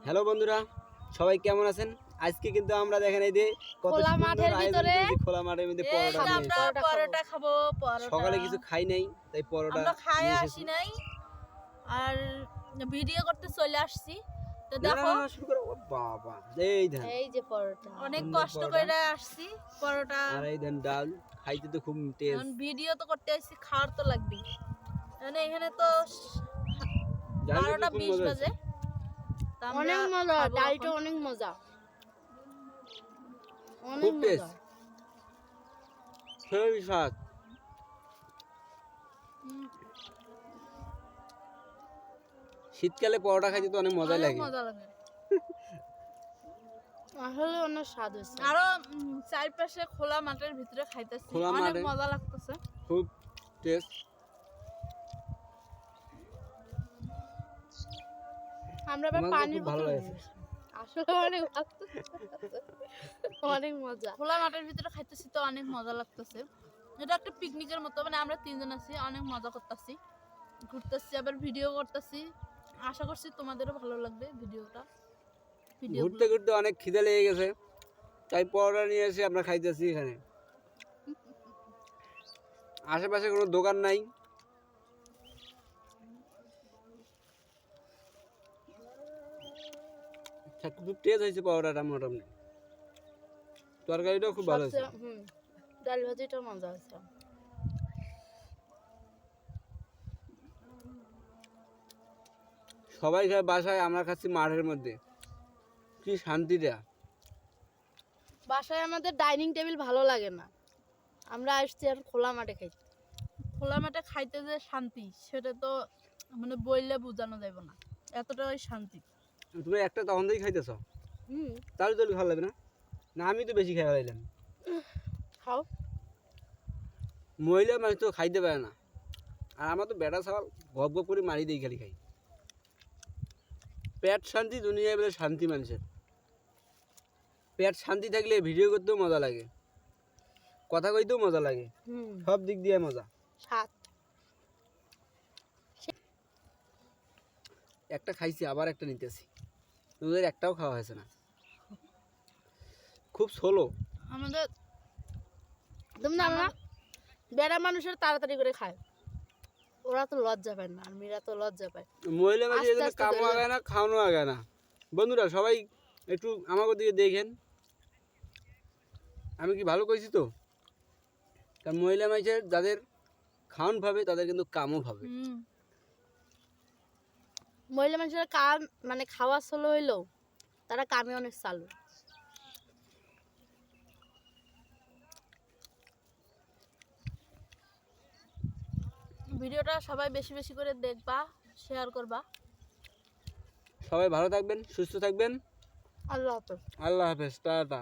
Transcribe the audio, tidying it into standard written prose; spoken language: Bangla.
হ্যালো বন্ধুরা, সবাই কেমন আছেন? আজকে কিন্তু আমরা দেখেন এই যে কত খোলা সুন্দর মাঠের আয়োজন ভিতরে করেছি, খোলা মাঠের মধ্যে পরোটা নিয়ে এসেছি। আমরা পরোটা খাবো। সকালে কিছু খাই নাই, তাই পরোটা আমরা খাই নিয়ে আসি এসেছি। নাই আর ভিডিও করতে চলে আসছি। তো না না দেখো না, শুরু করো। ও বাবা, এই ধান এই যে পরোটা অনেক সুন্দর কষ্ট পরোটা। করে আসছি পরোটা। আর এই ধান ডাল খাইতে তো খুব এখন টেস্ট। ভিডিও তো করতে আসছি, খাওয়ার তো লাগবেই। মানে এখানে তো ডাল 12:20 মজা বাজে। তা আমরা অনেক মজা, খাবো ডালটা এখন। অনেক মজা, অনেক খুব মজা। টেস্ট, সেই স্বাদ। শীতকালে পরোটা খাইতে তো অনেক মজা অনেক লাগে। মজা লাগে। আসলে অনেক স্বাদ হয়েছে। আরো চারপাশে খোলা মাঠের ভিতরে খাইতেছি, খোলা অনেক মাঠে। মজা লাগতেছে। খুব টেস্ট। আমরা আবার আমাদের পানির খুব ভালো বোতল লাগছে। নিয়েছি। আসলে অনেক অনেক মজা। খোলা মাঠের ভিতরে খাইতেছি তো অনেক মজা লাগতেছে। এটা একটা পিকনিকের মতো, মানে আমরা তিনজন আছি, অনেক মজা করতেছি, ঘুরতেছি, আবার ভিডিও করতেছি। আশা করছি তোমাদেরও ভালো লাগবে ভিডিওটা। ঘুরতে ঘুরতে অনেক খিদে লেগে গেছে, তাই পরোটা নিয়ে এসে আমরা খাইতেছি এখানে। আশেপাশে কোনো দোকান নাই, খুব টেস্ট হয়েছে পরোটাটা। মোটামুটি তরকারিটাও খুব ভালো হয়েছে। ডাল ভাজিটা মজা হয়েছে। সবাই খায় বাসায়, আমরা খাচ্ছি মাঠের মধ্যে। কি শান্তিটা! বাসায় আমাদের ডাইনিং টেবিল ভালো লাগে না, আমরা আসছি আর খোলা মাঠে খাইছি। খোলা মাঠে খাইতে যে শান্তি, সেটা তো মানে বইলে বোঝানো যাবে না, এতটাই শান্তি। তুমি একটা তখন থেকেই খাইতেছ, তাহলে তো ভালো লাগবে না? না, আমি তো বেশি খাই ফেলাইলাম। খাও। মহিলা মানুষ তো খাইতে পারে না, আর আমার তো বেটা ছাওয়াল গপ গপ করে মারি দিই, খালি খাই। পেট শান্তি দুনিয়ায় বলে শান্তি মানুষের। পেট শান্তি থাকলে ভিডিও করতেও মজা লাগে, কথা কইতেও মজা লাগে, সব দিক দিয়ে মজা। স্বাদ। একটা খাইছি, আবার একটা নিতেছি। তোদের একটাও খাওয়া হয়েছে না, খুব স্লো। আমাদের তুমি জানো না, বেড়া মানুষের তাড়াতাড়ি করে খায়, ওরা তো লজ্জা পায় না, আর মেয়েরা তো লজ্জা পায়। মহিলা মানুষ আস্তে এজন্য আস্তে কামও ধরে- আগায় না, খাওয়ানো আগায় না। বন্ধুরা সবাই একটু আমাকে দিকে দেখেন, আমি কি ভালো কইছি তো? কারণ মহিলা মানুষের যাদের খাওয়ান ভাবে, তাদের কিন্তু কামও ভাবে। মহিলা মানুষের কাম মানে খাওয়া স্লো হইলেও তারা কামে অনেক চালু। ভিডিওটা সবাই বেশি বেশি করে দেখবা, শেয়ার করবা। সবাই ভালো থাকবেন, সুস্থ থাকবেন। আল্লাহ হাফেজ। আল্লাহ হাফেজ, টাটা।